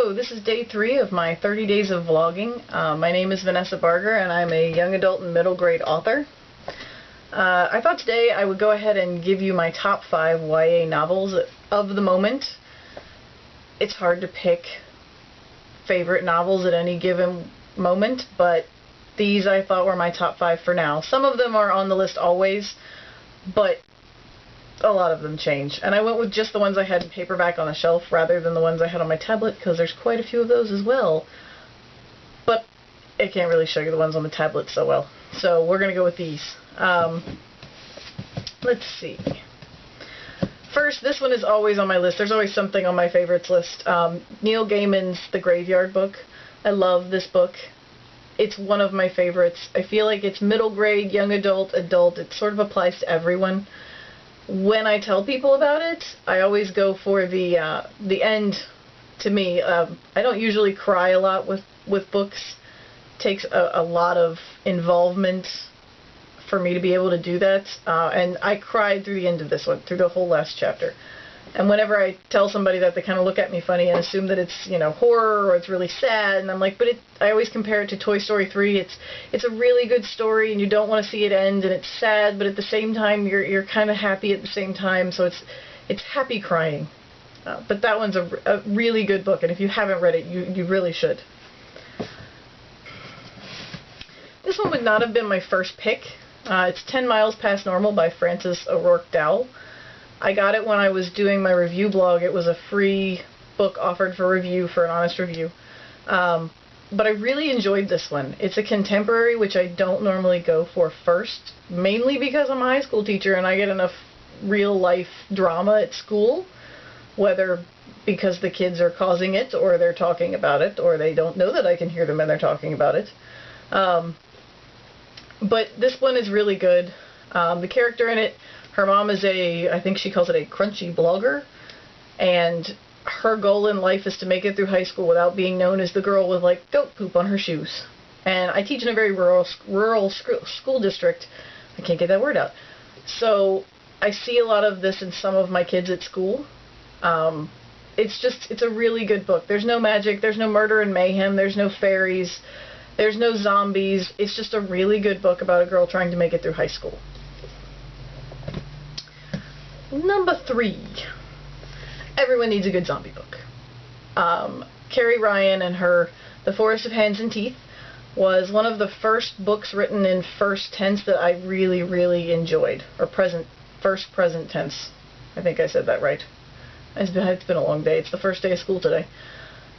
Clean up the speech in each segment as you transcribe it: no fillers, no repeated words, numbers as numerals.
Hello, this is day 3 of my 30 days of vlogging. My name is Vanessa Barger and I'm a young adult and middle grade author. I thought today I would go ahead and give you my top 5 YA novels of the moment. It's hard to pick favorite novels at any given moment, but these I thought were my top 5 for now. Some of them are on the list always, but a lot of them change. And I went with just the ones I had in paperback on the shelf rather than the ones I had on my tablet, because there's quite a few of those as well. But I can't really show you the ones on the tablet so well. So we're going to go with these. Let's see. First, this one is always on my list. There's always something on my favorites list. Neil Gaiman's The Graveyard Book. I love this book. It's one of my favorites. I feel like it's middle grade, young adult, adult. It sort of applies to everyone. When I tell people about it, I always go for the end. To me, I don't usually cry a lot with books. It takes a lot of involvement for me to be able to do that, and I cried through the end of this one, through the whole last chapter. And whenever I tell somebody that, they kind of look at me funny and assume that it's, you know, horror or it's really sad, and I'm like, but I always compare it to Toy Story 3. It's a really good story, and you don't want to see it end, and it's sad, but at the same time, you're kind of happy at the same time, so it's happy crying. But that one's a really good book, and if you haven't read it, you really should. This one would not have been my first pick. It's 10 Miles Past Normal by Frances O'Rourke Dowell. I got it when I was doing my review blog. It was a free book offered for review, for an honest review. But I really enjoyed this one. It's a contemporary, which I don't normally go for first, mainly because I'm a high school teacher and I get enough real-life drama at school, whether because the kids are causing it, or they're talking about it, or they don't know that I can hear them and they're talking about it. But this one is really good. The character in it, her mom is I think she calls it a crunchy blogger, and her goal in life is to make it through high school without being known as the girl with, like, goat poop on her shoes. And I teach in a very rural school district. I can't get that word out. So I see a lot of this in some of my kids at school. It's a really good book. There's no magic, there's no murder and mayhem, there's no fairies, there's no zombies. It's just a really good book about a girl trying to make it through high school. Number 3. Everyone needs a good zombie book. Carrie Ryan and her The Forest of Hands and Teeth was one of the first books written in first tense that I really, really enjoyed. Or first present tense. I think I said that right. It's been a long day. It's the first day of school today.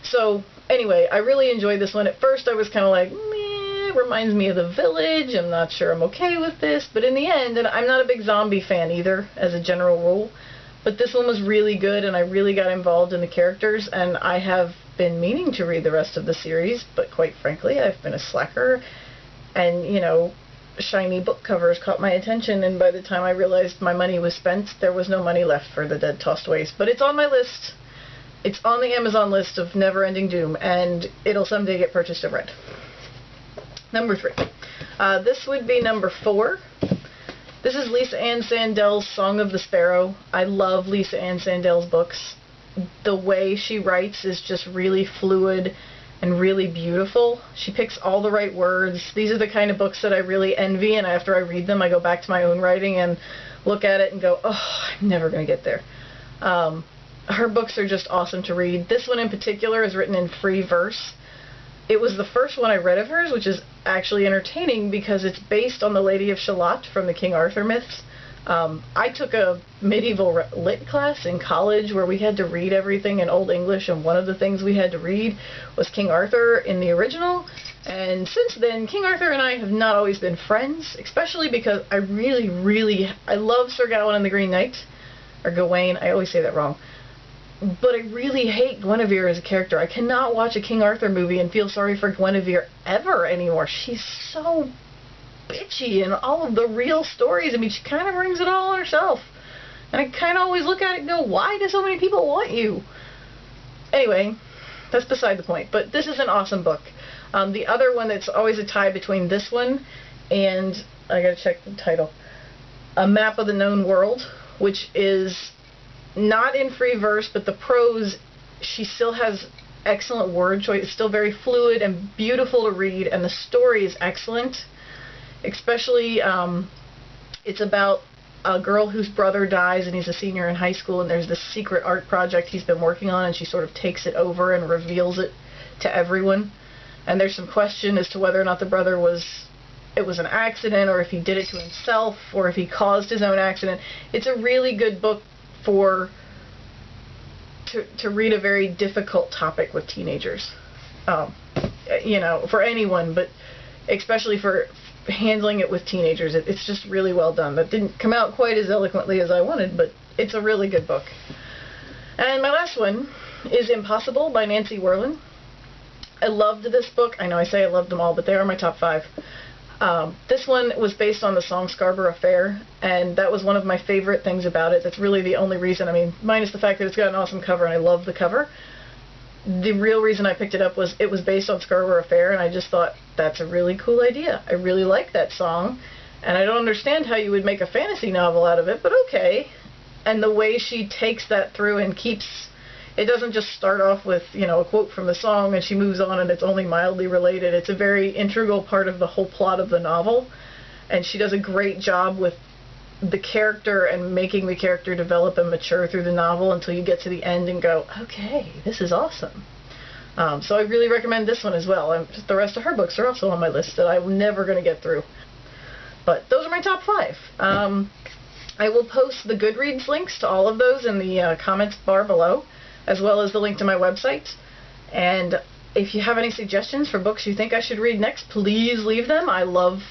So, anyway, I really enjoyed this one. At first I was kind of like, meh, it reminds me of The Village. I'm not sure I'm okay with this. But in the end, and I'm not a big zombie fan either, as a general rule, but this one was really good, and I really got involved in the characters, and I have been meaning to read the rest of the series, but quite frankly, I've been a slacker, and, you know, shiny book covers caught my attention, and by the time I realized my money was spent, there was no money left for the dead tossed waste. But it's on my list. It's on the Amazon list of never-ending doom, and it'll someday get purchased and read. Number 3. This would be number 4. This is Lisa Ann Sandel's Song of the Sparrow. I love Lisa Ann Sandel's books. The way she writes is just really fluid and really beautiful. She picks all the right words. These are the kind of books that I really envy, and after I read them, I go back to my own writing and look at it and go, oh, I'm never going to get there. Her books are just awesome to read. This one in particular is written in free verse. It was the first one I read of hers, which is actually entertaining because it's based on the Lady of Shalott from the King Arthur myths. I took a medieval lit class in college where we had to read everything in Old English, and one of the things we had to read was King Arthur in the original. And since then, King Arthur and I have not always been friends, especially because I love Sir Gawain and the Green Knight, or Gawain, I always say that wrong. But I really hate Guinevere as a character. I cannot watch a King Arthur movie and feel sorry for Guinevere ever anymore. She's so bitchy in all of the real stories. I mean, she kind of brings it all on herself. And I kind of always look at it and go, why do so many people want you? Anyway, that's beside the point. But this is an awesome book. The other one that's always a tie between this one and, I gotta check the title, A Map of the Known World, which is not in free verse, but the prose, she still has excellent word choice. It's still very fluid and beautiful to read, and the story is excellent. Especially, it's about a girl whose brother dies and he's a senior in high school, and there's this secret art project he's been working on, and she sort of takes it over and reveals it to everyone. And there's some question as to whether or not the brother it was an accident, or if he did it to himself, or if he caused his own accident. It's a really good book to read a very difficult topic with teenagers. You know, for anyone, but especially for handling it with teenagers. It's just really well done. That didn't come out quite as eloquently as I wanted, but it's a really good book. And my last one is Impossible by Nancy Werlin. I loved this book. I know I say I loved them all, but they are my top 5. This one was based on the song Scarborough Fair, and that was one of my favorite things about it. That's really the only reason. I mean, minus the fact that it's got an awesome cover, and I love the cover. The real reason I picked it up was it was based on Scarborough Fair, and I just thought, that's a really cool idea. I really like that song, and I don't understand how you would make a fantasy novel out of it, but okay. And the way she takes that through and keeps... It doesn't just start off with, you know, a quote from the song and she moves on and it's only mildly related. It's a very integral part of the whole plot of the novel, and she does a great job with the character and making the character develop and mature through the novel until you get to the end and go, okay, this is awesome. So I really recommend this one as well. The rest of her books are also on my list that I'm never going to get through. But those are my top 5. I will post the Goodreads links to all of those in the comments bar below, as well as the link to my website. And if you have any suggestions for books you think I should read next, please leave them. I love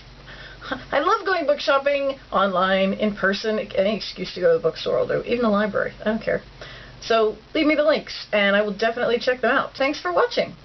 going book shopping, online, in person. Any excuse to go to the bookstore I'll do, even the library. I don't care. So leave me the links, and I will definitely check them out. Thanks for watching.